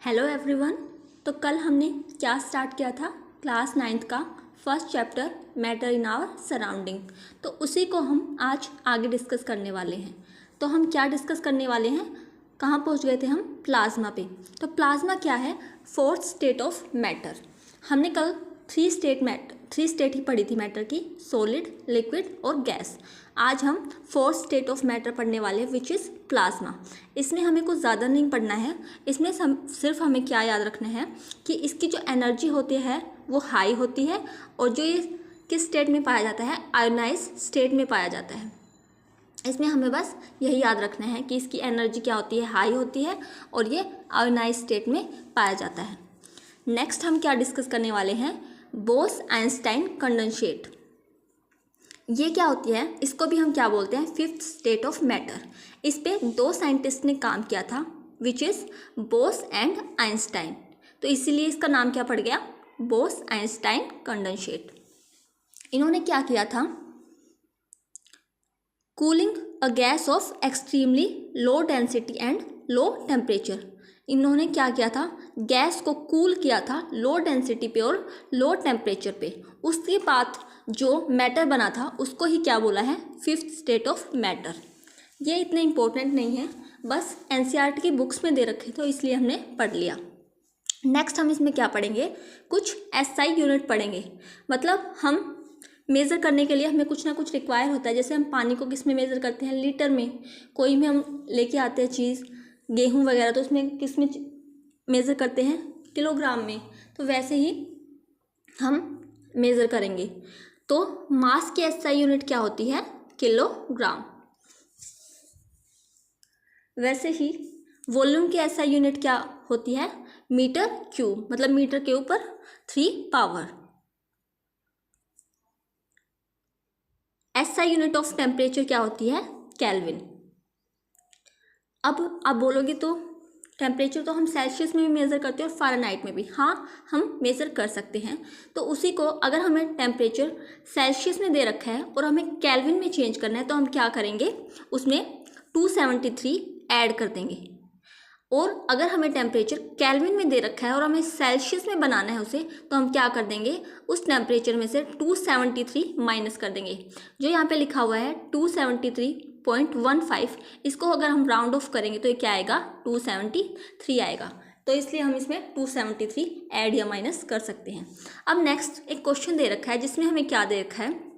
Hello everyone. तो कल हमने क्या स्टार्ट किया था? क्लास 9th का first chapter matter in our surrounding. तो उसी को हम आज आगे डिस्कस करने वाले हैं। तो हम क्या डिस्कस करने वाले हैं? कहाँ पहुँच गए थे हम? प्लाज्मा पे। तो प्लाज्मा क्या है? Fourth state of matter. हमने कल थ्री स्टेट ही पढ़ी थी मैटर की, सॉलिड, लिक्विड और गैस। आज हम फोर्थ स्टेट ऑफ मैटर पढ़ने वाले हैं विच इज़ प्लाज्मा। इसमें हमें कुछ ज़्यादा नहीं पढ़ना है। इसमें सिर्फ हमें क्या याद रखना है कि इसकी जो एनर्जी होती है वो हाई होती है और जो ये किस स्टेट में पाया जाता है? आयोनाइज स्टेट में पाया जाता है। इसमें हमें बस यही याद रखना है कि इसकी एनर्जी क्या होती है? हाई होती है और ये आयोनाइज स्टेट में पाया जाता है। नेक्स्ट हम क्या डिस्कस करने वाले हैं? बोस-आइंस्टाइन कंडेंसेट। ये क्या होती है? इसको भी हम क्या बोलते हैं? Fifth state of matter. इस पे दो साइंटिस्ट ने काम किया था which is Bose and Einstein. तो इसीलिए इसका नाम क्या पड़ गया? बोस-आइंस्टाइन कंडेंसेट। इन्होंने क्या किया था? Cooling a gas off extremely low density and low temperature. इन्होंने क्या किया था? गैस को कूल किया था लो डेंसिटी पे और लो टेम्परेचर पे। उसके बाद जो मैटर बना था उसको ही क्या बोला है? Fifth state of matter. ये इतने इम्पोर्टेंट नहीं है, बस एनसीईआरटी की बुक्स में दे रखे तो इसलिए हमने पढ़ लिया। नेक्स्ट हम इसमें क्या पढ़ेंगे? कुछ एसआई यूनिट पढ़ेंगे। मतलब हम मेज़र करने के लिए हमें कुछ ना कुछ रिक्वायर होता है। जैसे हम पानी को किस में मेज़र करते हैं? लीटर में। कोई भी हम लेके आते हैं चीज़, गेहूँ वगैरह, तो उसमें किस में मेज़र करते हैं? किलोग्राम में। तो वैसे ही हम मेज़र करेंगे। तो मास की एसआई यूनिट क्या होती है? किलोग्राम। वैसे ही वॉल्यूम की एसआई यूनिट क्या होती है? Metre cube. मतलब मीटर के ऊपर 3 power. SI unit of temperature क्या होती है? केल्विन। अब आप बोलोगे तो टेम्परेचर तो हम सेल्सियस में भी मेज़र करते हैं और फ़ारेनहाइट में भी। हाँ, हम मेज़र कर सकते हैं। तो उसी को अगर हमें टेम्परेचर सेल्सियस में दे रखा है और हमें केल्विन में चेंज करना है तो हम क्या करेंगे? उसमें 273 ऐड कर देंगे। और अगर हमें टेम्परेचर केल्विन में दे रखा है और हमें सेल्सियस में बनाना है उसे, तो हम क्या कर देंगे? उस टेम्परेचर में से 273 माइनस कर देंगे। जो यहाँ पे लिखा हुआ है 273.15, इसको अगर हम राउंड ऑफ करेंगे तो ये क्या आएगा? 273 आएगा। तो इसलिए हम इसमें 273 ऐड या माइनस कर सकते हैं। अब नेक्स्ट एक क्वेश्चन दे रखा है जिसमें हमें क्या दे रखा है?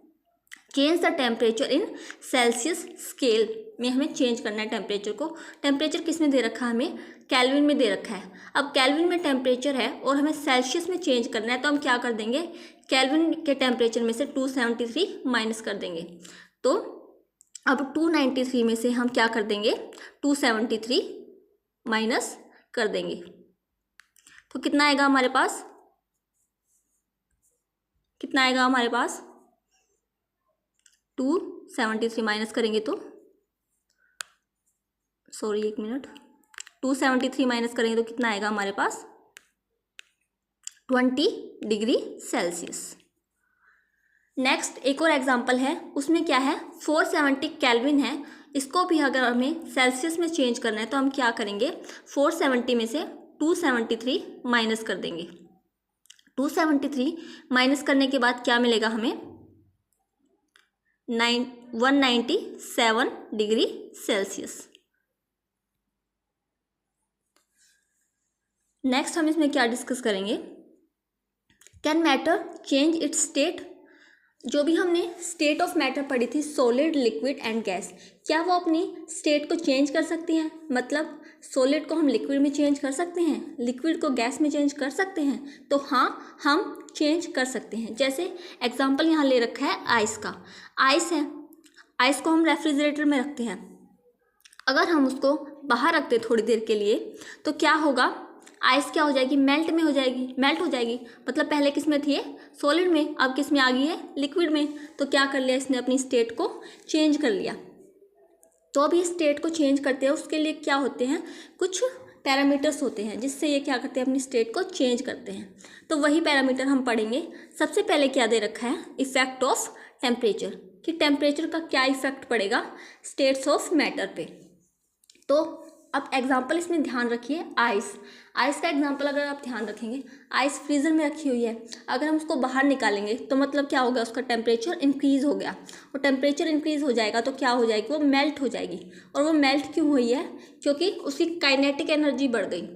Change the temperature in Celsius scale में हमें चेंज करना है टेम्परेचर को। टेम्परेचर किस में दे रखा है? हमें केल्विन में दे रखा है। अब केल्विन में टेम्परेचर है और हमें सेल्सियस में चेंज करना है तो हम क्या कर देंगे? केल्विन के टेम्परेचर में से 273 माइनस कर देंगे। तो अब 293 में से हम क्या कर देंगे? 273 माइनस कर देंगे। तो कितना आएगा हमारे पास? कितना आएगा हमारे पास? 273 माइनस करेंगे तो 273 माइनस करेंगे तो कितना आएगा हमारे पास? 20 डिग्री सेल्सियस। नेक्स्ट एक और एग्जांपल है, उसमें क्या है? 470 केल्विन है। इसको भी अगर हमें सेल्सियस में चेंज करना है तो हम क्या करेंगे? 470 में से 273 माइनस कर देंगे। 273 माइनस करने के बाद क्या मिलेगा हमें? 197 डिग्री सेल्सियस। नेक्स्ट हम इसमें क्या डिस्कस करेंगे? Can matter change it's state? जो भी हमने स्टेट ऑफ मैटर पढ़ी थी, सॉलिड, लिक्विड एंड गैस, क्या वो अपनी स्टेट को चेंज कर सकती हैं? मतलब सॉलिड को हम लिक्विड में चेंज कर सकते हैं, लिक्विड को गैस में चेंज कर सकते हैं? तो हाँ, हम चेंज कर सकते हैं। जैसे एग्जांपल यहाँ ले रखा है आइस का। आइस है, आइस को हम रेफ्रिजरेटर में रखते हैं। अगर हम उसको बाहर रखते थोड़ी देर के लिए तो क्या होगा? आइस क्या हो जाएगी? मेल्ट हो जाएगी। मतलब पहले किस में थी? सॉलिड में, अब किस में आ गई है? लिक्विड में। तो क्या कर लिया इसने? अपनी स्टेट को चेंज कर लिया। तो अब ये स्टेट को चेंज करते हैं, उसके लिए क्या होते हैं? कुछ पैरामीटर्स होते हैं जिससे ये क्या करते हैं? अपनी स्टेट को चेंज करते हैं। तो वही पैरामीटर हम पढ़ेंगे। सबसे पहले क्या दे रखा है? इफेक्ट ऑफ टेम्परेचर, कि टेम्परेचर का क्या इफेक्ट पड़ेगा स्टेट्स ऑफ मैटर पे। तो अब एग्जाम्पल इसमें ध्यान रखिए, आइस। आइस का एग्जाम्पल अगर आप ध्यान रखेंगे, आइस फ्रीजर में रखी हुई है, अगर हम उसको बाहर निकालेंगे तो मतलब क्या होगा, उसका टेम्परेचर इंक्रीज़ हो गया, और टेम्परेचर इंक्रीज़ हो जाएगा तो क्या हो जाएगी, वो मेल्ट हो जाएगी। और वो मेल्ट क्यों हुई है, क्योंकि उसकी काइनेटिक एनर्जी बढ़ गई,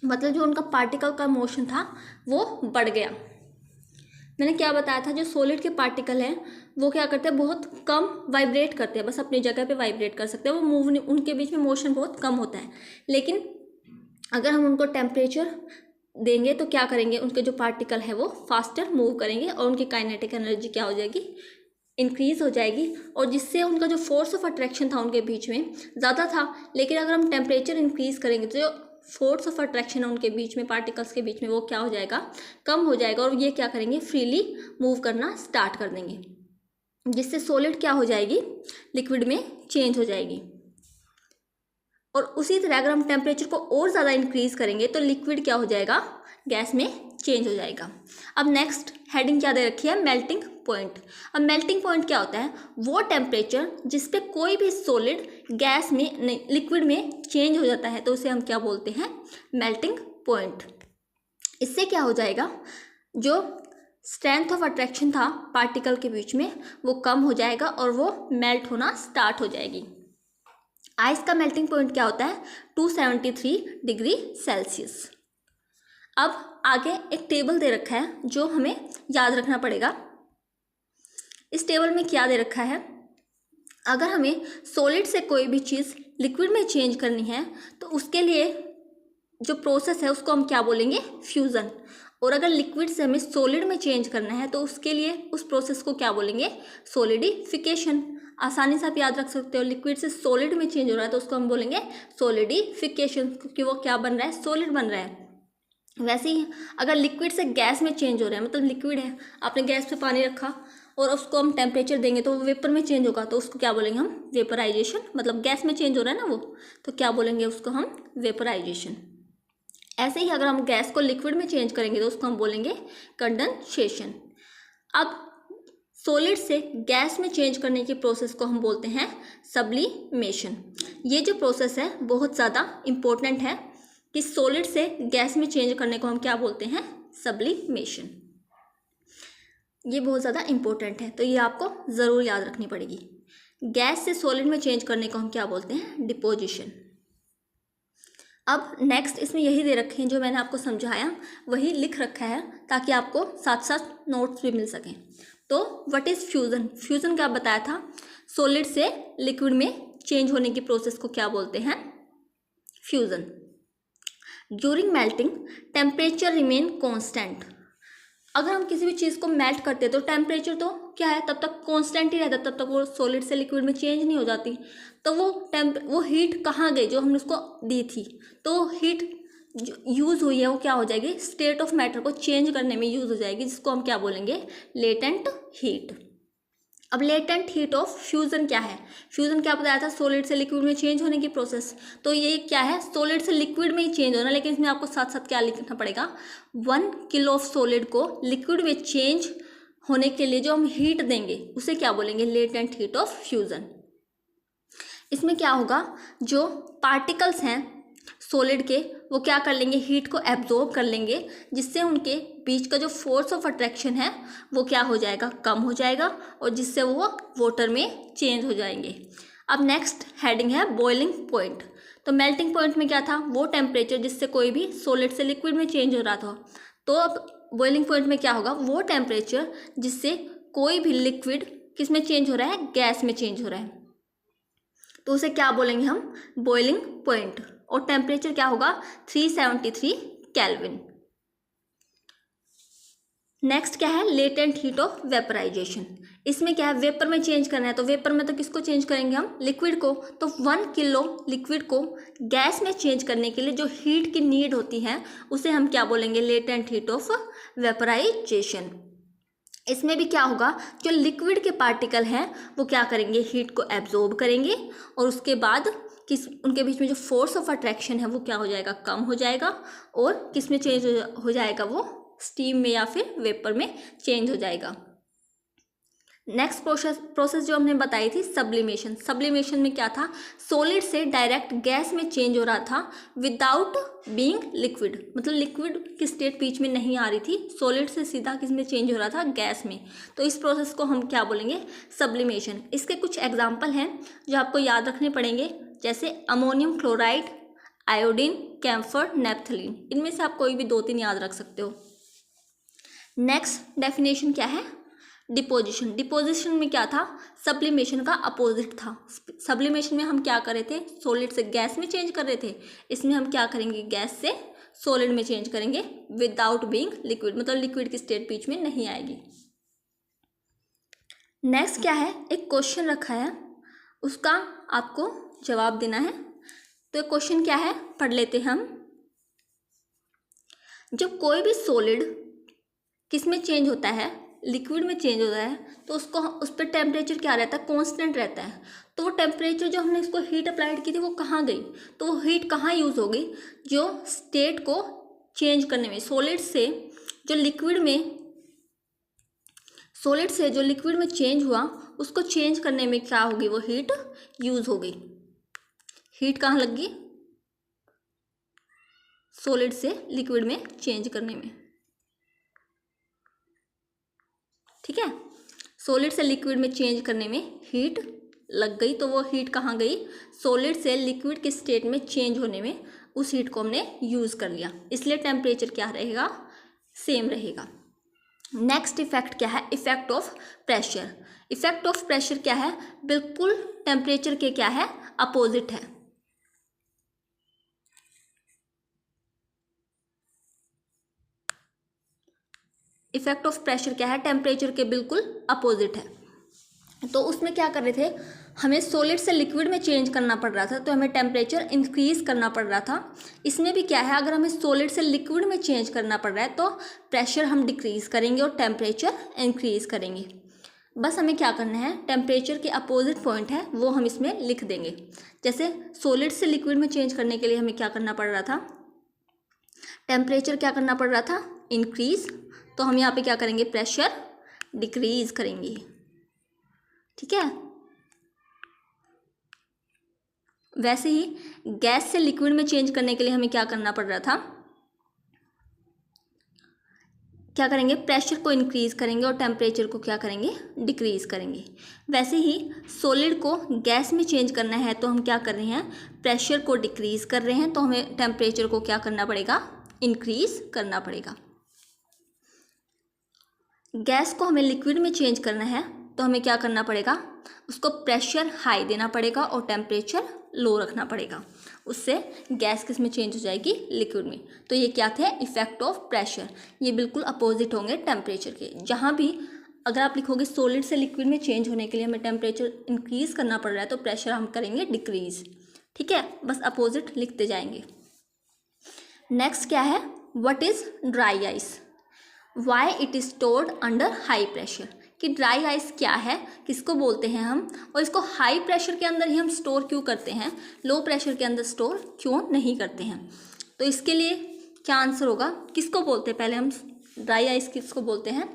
मतलब जो उनका पार्टिकल का मोशन था वो बढ़ गया। मैंने क्या बताया था, जो सॉलिड के पार्टिकल हैं वो क्या करते हैं, बहुत कम वाइब्रेट करते हैं, बस अपनी जगह पे वाइब्रेट कर सकते हैं, वो मूव नहीं, उनके बीच में मोशन बहुत कम होता है। लेकिन अगर हम उनको टेम्परेचर देंगे तो क्या करेंगे, उनके जो पार्टिकल है वो फास्टर मूव करेंगे और उनकी काइनेटिक एनर्जी क्या हो जाएगी, इंक्रीज़ हो जाएगी, और जिससे उनका जो फोर्स ऑफ अट्रैक्शन था उनके बीच में ज़्यादा था। लेकिन अगर हम टेम्परेचर इंक्रीज़ करेंगे तो जो फोर्स ऑफ अट्रैक्शन है उनके बीच में, पार्टिकल्स के बीच में, वो क्या हो जाएगा, कम हो जाएगा, और ये क्या करेंगे, फ्रीली मूव करना स्टार्ट कर देंगे, जिससे सॉलिड क्या हो जाएगी, लिक्विड में चेंज हो जाएगी। और उसी तरह अगर हम टेम्परेचर को और ज़्यादा इंक्रीज़ करेंगे तो लिक्विड क्या हो जाएगा, गैस में चेंज हो जाएगा। अब नेक्स्ट हेडिंग क्या दे रखी है, मेल्टिंग पॉइंट। अब मेल्टिंग पॉइंट क्या होता है, वो टेम्परेचर जिस पे कोई भी सॉलिड गैस में नहीं, लिक्विड में चेंज हो जाता है, तो उसे हम क्या बोलते हैं, मेल्टिंग पॉइंट। इससे क्या हो जाएगा, जो स्ट्रेंथ ऑफ अट्रैक्शन था पार्टिकल के बीच में वो कम हो जाएगा और वो मेल्ट होना स्टार्ट हो जाएगी। आइस का मेल्टिंग पॉइंट क्या होता है, 273 डिग्री सेल्सियस। अब आगे एक टेबल दे रखा है जो हमें याद रखना पड़ेगा। इस टेबल में क्या दे रखा है, अगर हमें सॉलिड से कोई भी चीज़ लिक्विड में चेंज करनी है तो उसके लिए जो प्रोसेस है उसको हम क्या बोलेंगे, फ्यूज़न। और अगर लिक्विड से हमें सॉलिड में चेंज करना है तो उसके लिए उस प्रोसेस को क्या बोलेंगे, सॉलिडिफिकेशन। आसानी से आप याद रख सकते हो, लिक्विड से सॉलिड में चेंज हो रहा है तो उसको हम बोलेंगे सॉलिडिफिकेशन, क्योंकि वो क्या बन रहा है, सॉलिड बन रहा है। वैसे ही अगर लिक्विड से गैस में चेंज हो रहा है, मतलब लिक्विड है, आपने गैस पे पानी रखा और उसको हम टेम्परेचर देंगे तो वो वेपर में चेंज होगा, तो उसको क्या बोलेंगे हम, वेपराइजेशन। मतलब गैस में चेंज हो रहा है ना वो, तो क्या बोलेंगे उसको हम, वेपराइजेशन। ऐसे ही अगर हम गैस को लिक्विड में चेंज करेंगे तो उसको हम बोलेंगे कंडेंसेशन। अब सॉलिड से गैस में चेंज करने की प्रोसेस को हम बोलते हैं सब्लिमेशन। ये जो प्रोसेस है बहुत ज़्यादा इम्पोर्टेंट है कि सॉलिड से गैस में चेंज करने को हम क्या बोलते हैं, सब्लिमेशन। ये बहुत ज़्यादा इम्पोर्टेंट है, तो ये आपको ज़रूर याद रखनी पड़ेगी। गैस से सॉलिड में चेंज करने को हम क्या बोलते हैं, डिपोजिशन। अब नेक्स्ट इसमें यही दे रखे हैं जो मैंने आपको समझाया वही लिख रखा है ताकि आपको साथ साथ नोट्स भी मिल सकें। तो व्हाट इज़ फ्यूज़न, फ्यूज़न क्या बताया था, सॉलिड से लिक्विड में चेंज होने की प्रोसेस को क्या बोलते हैं, fusion. During melting temperature remain constant. अगर हम किसी भी चीज़ को मेल्ट करते हैं तो टेम्परेचर तो क्या है, तब तक कांस्टेंट ही रहता है, तब तक वो सॉलिड से लिक्विड में चेंज नहीं हो जाती। तो वो हीट कहाँ गई जो हमने उसको दी थी, तो हीट जो यूज़ हुई है वो क्या हो जाएगी, स्टेट ऑफ मैटर को चेंज करने में यूज़ हो जाएगी, जिसको हम क्या बोलेंगे, लेटेंट हीट। अब लेटेंट हीट ऑफ फ्यूज़न क्या है, फ्यूज़न क्या बताया था, सॉलिड से लिक्विड में चेंज होने की प्रोसेस। तो ये क्या है, सॉलिड से लिक्विड में ही चेंज होना, लेकिन इसमें आपको साथ साथ क्या लिखना पड़ेगा, 1 किलो ऑफ सॉलिड को लिक्विड में चेंज होने के लिए जो हम हीट देंगे उसे क्या बोलेंगे, लेटेंट हीट ऑफ फ्यूज़न। इसमें क्या होगा, जो पार्टिकल्स हैं सॉलिड के वो क्या कर लेंगे, हीट को एब्जॉर्ब कर लेंगे, जिससे उनके बीच का जो फोर्स ऑफ अट्रैक्शन है वो क्या हो जाएगा, कम हो जाएगा, और जिससे वो वाटर में चेंज हो जाएंगे। अब नेक्स्ट हेडिंग है बॉइलिंग पॉइंट। तो मेल्टिंग पॉइंट में क्या था, वो टेम्परेचर जिससे कोई भी सॉलिड से लिक्विड में चेंज हो रहा था। तो अब बॉइलिंग पॉइंट में क्या होगा, वो टेम्परेचर जिससे कोई भी लिक्विड किस में चेंज हो रहा है, गैस में चेंज हो रहा है, तो उसे क्या बोलेंगे हम, बॉइलिंग पॉइंट। और टेम्परेचर क्या होगा, 373 केल्विन। नेक्स्ट क्या है, लेटेंट हीट ऑफ वेपराइजेशन। इसमें क्या है, वेपर में चेंज करना है, तो वेपर में तो किसको चेंज करेंगे हम, लिक्विड को। तो 1 किलो लिक्विड को गैस में चेंज करने के लिए जो हीट की नीड होती है उसे हम क्या बोलेंगे, लेटेंट हीट ऑफ वेपराइजेशन। इसमें भी क्या होगा, जो लिक्विड के पार्टिकल हैं वो क्या करेंगे, हीट को एब्जॉर्ब करेंगे, और उसके बाद उनके बीच में जो फोर्स ऑफ अट्रैक्शन है वो क्या हो जाएगा, कम हो जाएगा, और किस में चेंज हो जाएगा, वो स्टीम में या फिर वेपर में चेंज हो जाएगा। नेक्स्ट प्रोसेस जो हमने बताई थी सब्लिमेशन। सब्लिमेशन में क्या था, सॉलिड से डायरेक्ट गैस में चेंज हो रहा था विदाउट बीइंग लिक्विड, मतलब लिक्विड की स्टेट बीच में नहीं आ रही थी, सॉलिड से सीधा किस में चेंज हो रहा था, गैस में। तो इस प्रोसेस को हम क्या बोलेंगे, सब्लिमेशन। इसके कुछ एग्जाम्पल हैं जो आपको याद रखने पड़ेंगे, जैसे ammonium chloride, iodine, camphor, naphthalene. इनमें से आप कोई भी 2-3 याद रख सकते हो। नेक्स्ट डेफिनेशन क्या है, डिपोजिशन। डिपोजिशन में क्या था, सब्लिमेशन का अपोजिट था। सब्लिमेशन में हम क्या कर रहे थे, सॉलिड से गैस में चेंज कर रहे थे। इसमें हम क्या करेंगे, गैस से सॉलिड में चेंज करेंगे विदाउट बीइंग लिक्विड, मतलब लिक्विड की स्टेट बीच में नहीं आएगी। नेक्स्ट क्या है, एक क्वेश्चन रखा है, उसका आपको जवाब देना है। तो क्वेश्चन क्या है, पढ़ लेते हैं हम। जब कोई भी सॉलिड किस में चेंज होता है, लिक्विड में चेंज होता है, तो उसको उस पर टेम्परेचर क्या रहता है, कांस्टेंट रहता है। तो वो टेम्परेचर जो हमने इसको हीट अप्लाइड की थी वो कहाँ गई, तो वो हीट कहाँ यूज़ हो गई, जो स्टेट को चेंज करने में, सॉलिड से जो लिक्विड में चेंज हुआ उसको चेंज करने में क्या होगी, वो हीट यूज़ हो गई। हीट कहाँ लग गई, सॉलिड से लिक्विड में चेंज करने में। ठीक है, सॉलिड से लिक्विड में चेंज करने में हीट लग गई, तो वो हीट कहाँ गई, सॉलिड से लिक्विड के स्टेट में चेंज होने में उस हीट को हमने यूज़ कर लिया, इसलिए टेम्परेचर क्या रहेगा, सेम रहेगा। नेक्स्ट इफेक्ट क्या है, effect of pressure. Effect of pressure क्या है, बिल्कुल टेम्परेचर के क्या है, अपोजिट है। इफेक्ट ऑफ प्रेशर क्या है, टेम्परेचर के बिल्कुल अपोजिट है। तो उसमें क्या कर रहे थे, हमें सॉलिड से लिक्विड में चेंज करना पड़ रहा था, तो हमें टेम्परेचर इंक्रीज करना पड़ रहा था। इसमें भी क्या है, अगर हमें सॉलिड से लिक्विड में चेंज करना पड़ रहा है तो प्रेशर हम डिक्रीज करेंगे और टेम्परेचर इंक्रीज करेंगे। बस हमें क्या करना है, टेम्परेचर के अपोजिट पॉइंट है वो हम इसमें लिख देंगे। जैसे सॉलिड से लिक्विड में चेंज करने के लिए हमें क्या करना पड़ रहा था, टेम्परेचर क्या करना पड़ रहा था, इंक्रीज, तो हम यहाँ पे क्या करेंगे, प्रेशर डिक्रीज करेंगे। ठीक है, वैसे ही गैस से लिक्विड में चेंज करने के लिए हमें क्या करना पड़ रहा था, क्या करेंगे, प्रेशर को इंक्रीज करेंगे और टेम्परेचर को क्या करेंगे, डिक्रीज करेंगे। वैसे ही सॉलिड को गैस में चेंज करना है तो हम क्या कर रहे हैं, प्रेशर को डिक्रीज कर रहे हैं, तो हमें टेम्परेचर को क्या करना पड़ेगा, इंक्रीज करना पड़ेगा। गैस को हमें लिक्विड में चेंज करना है तो हमें क्या करना पड़ेगा, उसको प्रेशर हाई देना पड़ेगा और टेम्परेचर लो रखना पड़ेगा, उससे गैस किस में चेंज हो जाएगी, लिक्विड में। तो ये क्या थे, इफेक्ट ऑफ प्रेशर। ये बिल्कुल अपोजिट होंगे टेम्परेचर के। जहाँ भी अगर आप लिखोगे सॉलिड से लिक्विड में चेंज होने के लिए हमें टेम्परेचर इंक्रीज करना पड़ रहा है तो प्रेशर हम करेंगे डिक्रीज। ठीक है, बस अपोजिट लिखते जाएंगे। नेक्स्ट क्या है, what is dry ice, why it is stored under high pressure, कि ड्राई आइस क्या है, किसको बोलते हैं हम, और इसको हाई प्रेशर के अंदर ही हम स्टोर क्यों करते हैं, लो प्रेशर के अंदर स्टोर क्यों नहीं करते हैं। तो इसके लिए क्या आंसर होगा, किसको बोलते हैं, पहले हम ड्राई आइस किसको बोलते हैं,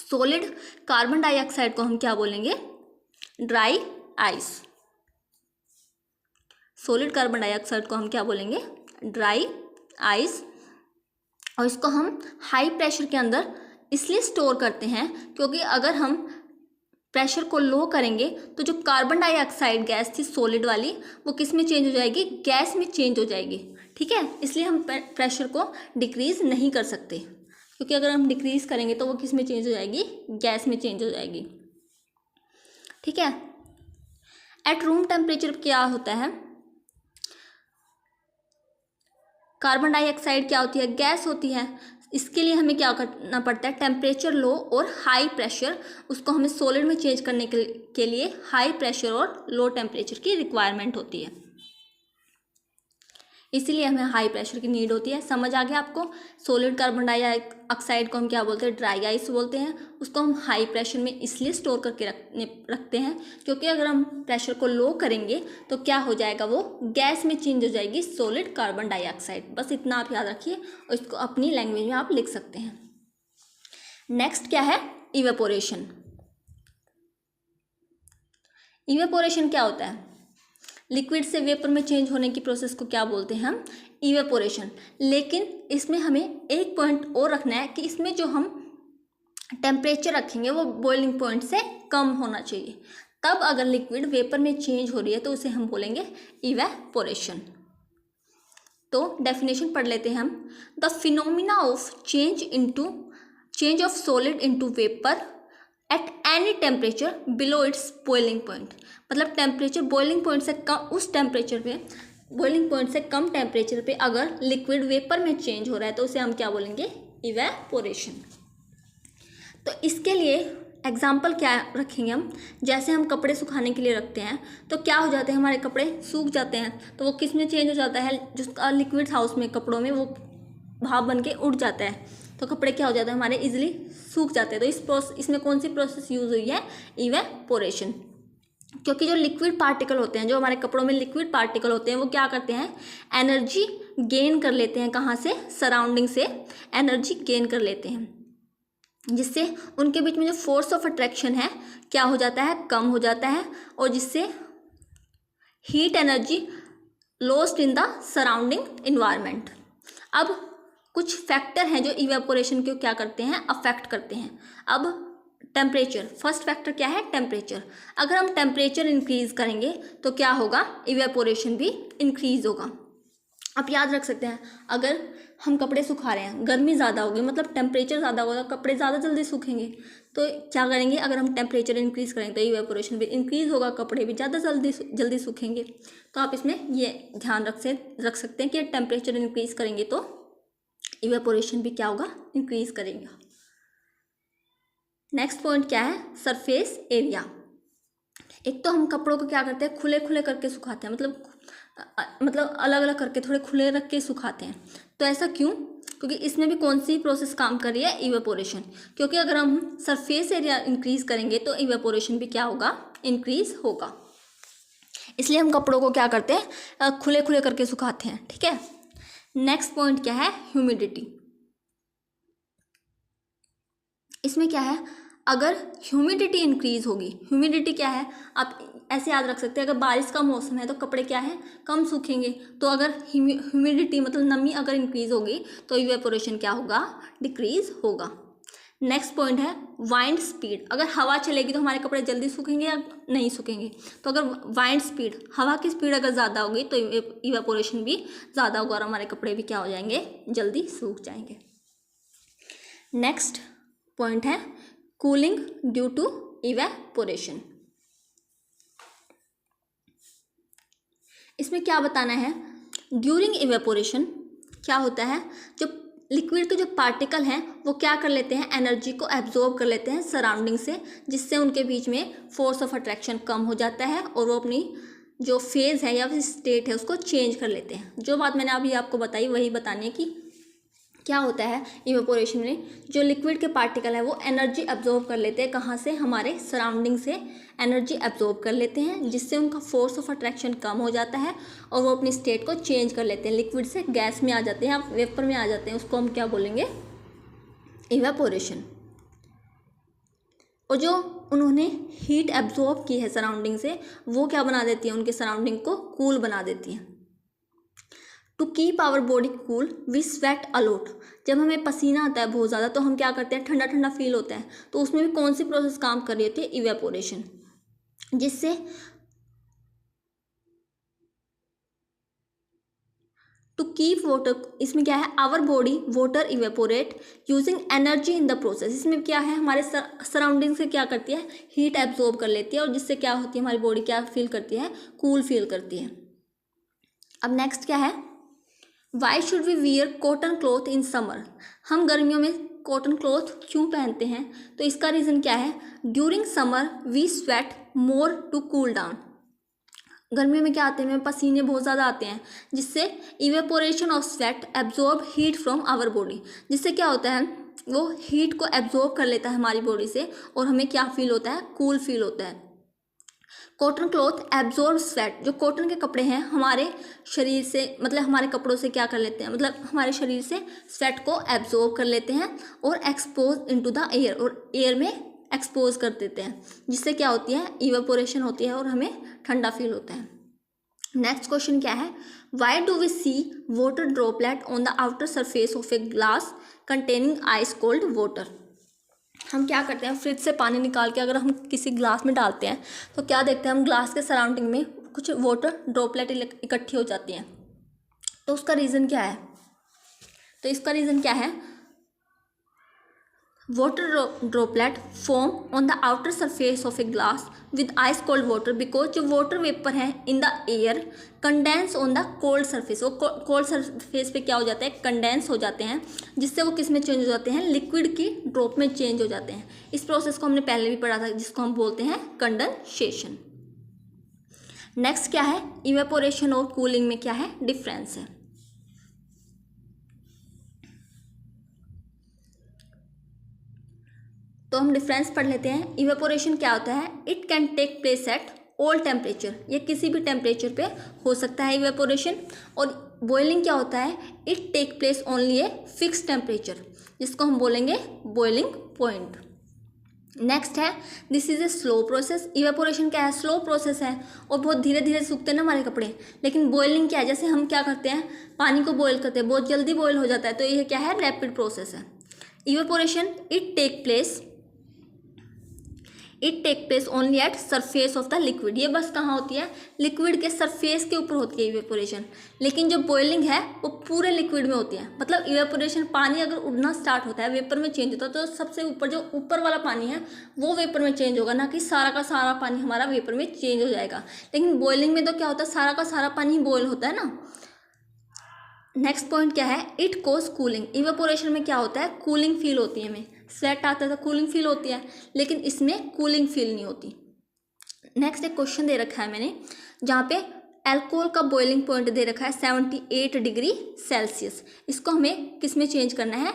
सॉलिड कार्बन डाइऑक्साइड को हम क्या बोलेंगे, dry ice. Solid carbon dioxide को हम क्या बोलेंगे, ड्राई आइस। और इसको हम हाई प्रेशर के अंदर इसलिए स्टोर करते हैं क्योंकि अगर हम प्रेशर को लो करेंगे तो जो कार्बन डाइऑक्साइड गैस थी सॉलिड वाली वो किस में चेंज हो जाएगी, गैस में चेंज हो जाएगी। ठीक है, इसलिए हम प्रेशर को डिक्रीज नहीं कर सकते, क्योंकि अगर हम डिक्रीज करेंगे तो वो किस में चेंज हो जाएगी, गैस में चेंज हो जाएगी। ठीक है, एट रूम टेम्परेचर क्या होता है, कार्बन डाइऑक्साइड क्या होती है, गैस होती है। इसके लिए हमें क्या करना पड़ता है, टेम्परेचर लो और हाई प्रेशर, उसको हमें सॉलिड में चेंज करने के लिए हाई प्रेशर और लो टेम्परेचर की रिक्वायरमेंट होती है, इसीलिए हमें हाई प्रेशर की नीड होती है। समझ आ गया आपको, सॉलिड कार्बन डाइऑक्साइड को हम क्या बोलते हैं, ड्राई आइस बोलते हैं। उसको हम हाई प्रेशर में इसलिए स्टोर करके रखते हैं क्योंकि अगर हम प्रेशर को लो करेंगे तो क्या हो जाएगा, वो गैस में चेंज हो जाएगी, सॉलिड कार्बन डाइऑक्साइड। बस इतना आप याद रखिए और इसको अपनी लैंग्वेज में आप लिख सकते हैं। नेक्स्ट क्या है, इवेपोरेशन। इवेपोरेशन क्या होता है? लिक्विड से वेपर में चेंज होने की प्रोसेस को क्या बोलते हैं हम? इवेपोरेशन। लेकिन इसमें हमें एक पॉइंट और रखना है कि इसमें जो हम टेम्परेचर रखेंगे वो बॉइलिंग पॉइंट से कम होना चाहिए। तब अगर लिक्विड वेपर में चेंज हो रही है तो उसे हम बोलेंगे इवेपोरेशन। तो डेफिनेशन पढ़ लेते हैं हम। The phenomena of change of solid into vapour at any temperature below it's boiling point. मतलब टेम्परेचर बॉइलिंग पॉइंट से कम, उस टेम्परेचर पे बॉइलिंग पॉइंट से कम टेम्परेचर पे अगर लिक्विड वेपर में चेंज हो रहा है तो उसे हम क्या बोलेंगे? इवेपोरेशन। तो इसके लिए एग्जाम्पल क्या रखेंगे हम? जैसे हम कपड़े सुखाने के लिए रखते हैं तो क्या हो जाते हैं, हमारे कपड़े सूख जाते हैं तो वो किस में चेंज हो जाता है? जिसका लिक्विड था उसमें कपड़ों में वो भाप बन के उड़ जाता है, तो कपड़े क्या हो जाते हैं हमारे? इजीली सूख जाते हैं। तो इसमें कौन सी प्रोसेस यूज हुई है? इवेपोरेशन। क्योंकि जो लिक्विड पार्टिकल होते हैं, जो हमारे कपड़ों में लिक्विड पार्टिकल होते हैं, वो क्या करते हैं? एनर्जी गेन कर लेते हैं। कहाँ से? सराउंडिंग से एनर्जी गेन कर लेते हैं, जिससे उनके बीच में जो फोर्स ऑफ अट्रैक्शन है क्या हो जाता है? कम हो जाता है, और जिससे heat energy lost in the surrounding environment. अब कुछ फैक्टर हैं जो इवेपोरेशन को क्या करते हैं? अफेक्ट करते हैं। अब टेम्परेचर, फर्स्ट फैक्टर क्या है? टेम्परेचर। अगर हम टेम्परेचर इंक्रीज करेंगे तो क्या होगा? इवेपोरेशन भी इंक्रीज होगा। आप याद रख सकते हैं, अगर हम कपड़े सुखा रहे हैं, गर्मी ज़्यादा होगी, मतलब टेम्परेचर ज़्यादा होगा, कपड़े ज़्यादा जल्दी सूखेंगे। तो क्या करेंगे? अगर हम टेम्परेचर इंक्रीज़ करेंगे तो इवेपोरेशन भी इंक्रीज़ होगा, कपड़े भी ज़्यादा जल्दी सूखेंगे। तो आप इसमें ये ध्यान रख सकते हैं कि टेम्परेचर इंक्रीज़ करेंगे तो इवेपोरेशन भी क्या होगा? इंक्रीज़ करेगा। नेक्स्ट पॉइंट क्या है? Surface area. एक तो हम कपड़ों को क्या करते हैं? खुले खुले करके सुखाते हैं, मतलब अलग अलग करके थोड़े खुले रख के सुखाते हैं। तो ऐसा क्यों? क्योंकि इसमें भी कौन सी प्रोसेस काम कर रही है? इवेपोरेशन। क्योंकि अगर हम सरफेस एरिया इंक्रीज करेंगे तो इवेपोरेशन भी क्या होगा? इंक्रीज होगा। इसलिए हम कपड़ों को क्या करते हैं? खुले खुले करके सुखाते हैं। ठीक है। नेक्स्ट पॉइंट क्या है? ह्यूमिडिटी। इसमें क्या है? अगर ह्यूमिडिटी इंक्रीज होगी, ह्यूमिडिटी क्या है? आप ऐसे याद रख सकते हैं, अगर बारिश का मौसम है तो कपड़े क्या है? कम सूखेंगे। तो अगर ह्यूमिडिटी मतलब नमी अगर इंक्रीज होगी तो इवेपोरेशन क्या होगा? डिक्रीज होगा। नेक्स्ट पॉइंट है वाइंड स्पीड। अगर हवा चलेगी तो हमारे कपड़े जल्दी सूखेंगे या नहीं सूखेंगे? तो अगर वाइंड स्पीड, हवा की स्पीड अगर ज़्यादा होगी तो इवेपोरेशन भी ज़्यादा होगा और हमारे कपड़े भी क्या हो जाएंगे? जल्दी सूख जाएंगे। नेक्स्ट पॉइंट है कूलिंग ड्यू टू इवेपोरेशन। इसमें क्या बताना है? ड्यूरिंग इवेपोरेशन क्या होता है? जो लिक्विड के जो पार्टिकल हैं वो क्या कर लेते हैं? एनर्जी को एब्जॉर्ब कर लेते हैं सराउंडिंग से, जिससे उनके बीच में फोर्स ऑफ अट्रैक्शन कम हो जाता है और वो अपनी जो फेज़ है या फिर स्टेट है उसको चेंज कर लेते हैं। जो बात मैंने अभी आपको बताई वही बतानी है कि क्या होता है इवेपोरेशन में। जो लिक्विड के पार्टिकल है वो एनर्जी एब्जॉर्ब कर लेते हैं। कहाँ से? हमारे सराउंडिंग से एनर्जी एब्जॉर्ब कर लेते हैं, जिससे उनका फोर्स ऑफ अट्रैक्शन कम हो जाता है और वो अपनी स्टेट को चेंज कर लेते हैं। लिक्विड से गैस में आ जाते हैं या वेपर में आ जाते हैं, उसको हम क्या बोलेंगे? इवेपोरेशन। और जो उन्होंने हीट एब्जॉर्ब की है सराउंडिंग से, वो क्या बना देती है? उनके सराउंडिंग को कूल बना देती है। To keep our body cool we sweat a lot. जब हमें पसीना आता है बहुत ज़्यादा तो हम क्या करते हैं? ठंडा ठंडा फील होता है। तो उसमें भी कौन सी प्रोसेस काम कर रही होती है? इवेपोरेशन। जिससे टू कीप वाटर, इसमें क्या है? Our body water evaporate using energy in the process. इसमें क्या है? हमारे सराउंडिंग से क्या करती है? हीट एब्जॉर्ब कर लेती है और जिससे क्या होती है? हमारी बॉडी क्या फील करती है? कूल फील करती है। अब नेक्स्ट क्या है? Why should we wear cotton cloth in summer. हम गर्मियों में कॉटन क्लॉथ क्यों पहनते हैं? तो इसका रीज़न क्या है? During summer we sweat more to cool down. गर्मियों में क्या आते हैं? पसीने बहुत ज़्यादा आते हैं, जिससे evaporation of sweat absorb heat from our body. जिससे क्या होता है? वो हीट को एब्जॉर्ब कर लेता है हमारी बॉडी से और हमें क्या फील होता है? कूल फील होता है। Cotton cloth absorb sweat. जो कॉटन के कपड़े हैं हमारे शरीर से, मतलब हमारे कपड़ों से क्या कर लेते हैं? मतलब हमारे शरीर से स्वेट को एब्जॉर्ब कर लेते हैं और एक्सपोज इनटू द एयर, और एयर में एक्सपोज कर देते हैं, जिससे क्या होती है, इवेपोरेशन होती है और हमें ठंडा फील होता है। नेक्स्ट क्वेश्चन क्या है, why do we see water droplet on the outer surface of a glass containing ice cold water. हम क्या करते हैं, फ्रिज से पानी निकाल के अगर हम किसी ग्लास में डालते हैं तो क्या देखते हैं हम, ग्लास के सराउंडिंग में कुछ वाटर ड्रॉपलेट इकट्ठी हो जाती हैं। तो उसका रीज़न क्या है, तो इसका रीज़न क्या है, water droplet form on the outer surface of a glass with ice cold water because जो वाटर वेपर है in the air condense on the cold surface. वो कोल्ड सरफेस पे क्या हो जाता है, कंडेंस हो जाते हैं, जिससे वो किस में चेंज हो जाते हैं, लिक्विड की ड्रॉप में चेंज हो जाते हैं। इस प्रोसेस को हमने पहले भी पढ़ा था, जिसको हम बोलते हैं कंडेंसेशन। नेक्स्ट क्या है, इवेपोरेशन और कूलिंग में क्या है डिफरेंस है। तो हम डिफरेंस पढ़ लेते हैं। इवेपोरेशन क्या होता है, it can take place at all temperature, ये किसी भी टेम्परेचर पे हो सकता है इवेपोरेशन। और बॉइलिंग क्या होता है, it take place only a fix temperature, जिसको हम बोलेंगे बॉइलिंग पॉइंट। नेक्स्ट है, this is a slow process. Evaporation क्या है, स्लो प्रोसेस है और बहुत धीरे धीरे सूखते हैं ना हमारे कपड़े। लेकिन बॉइलिंग क्या है, जैसे हम क्या करते हैं, पानी को बॉयल करते हैं, बहुत जल्दी बॉयल हो जाता है, तो ये क्या है, रैपिड प्रोसेस है। Evaporation it take place only at surface of the liquid, ये बस कहाँ होती है, लिक्विड के सरफेस के ऊपर होती है इवेपोरेशन। लेकिन जो बॉइलिंग है वो पूरे लिक्विड में होती है। मतलब इवेपोरेशन, पानी अगर उड़ना स्टार्ट होता है, वेपर में चेंज होता है, तो सबसे ऊपर जो ऊपर वाला पानी है वो वेपर में चेंज होगा, ना कि सारा का सारा पानी हमारा वेपर में चेंज हो जाएगा। लेकिन बॉइलिंग में तो क्या होता है, सारा का सारा पानी ही बॉयल होता है ना। नेक्स्ट पॉइंट क्या है, इट कोज कूलिंग। इवेपोरेशन में क्या होता है, कूलिंग फील होती है, हमें स्वेट आता है तो कूलिंग फील होती है, लेकिन इसमें कूलिंग फील नहीं होती। नेक्स्ट एक क्वेश्चन दे रखा है मैंने, जहाँ पे अल्कोहल का बॉइलिंग पॉइंट दे रखा है 78 डिग्री सेल्सियस। इसको हमें किस में चेंज करना है,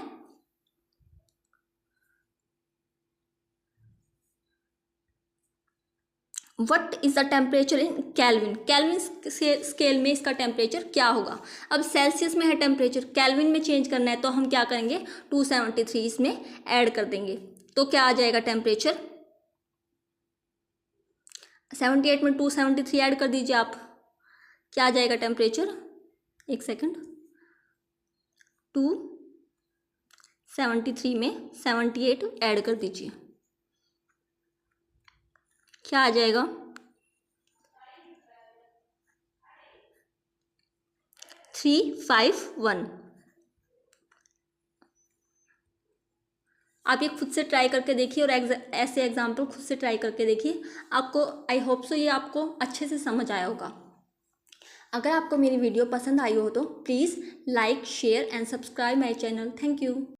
what is the temperature in kelvin. Kelvin scale में इसका टेम्परेचर क्या होगा। अब सेल्सियस में है टेम्परेचर, कैल्विन में चेंज करना है, तो हम क्या करेंगे, 273 इसमें ऐड कर देंगे, तो क्या आ जाएगा टेम्परेचर, 78 में 273 ऐड कर दीजिए आप, क्या आ जाएगा टेम्परेचर, एक सेकंड, 273 में 78 ऐड कर दीजिए, क्या आ जाएगा, 351। आप ये खुद से ट्राई करके देखिए और ऐसे एग्जाम्पल खुद से ट्राई करके देखिए, आपको आई होप सो ये आपको अच्छे से समझ आया होगा। अगर आपको मेरी वीडियो पसंद आई हो तो please like, share and subscribe my channel. Thank you.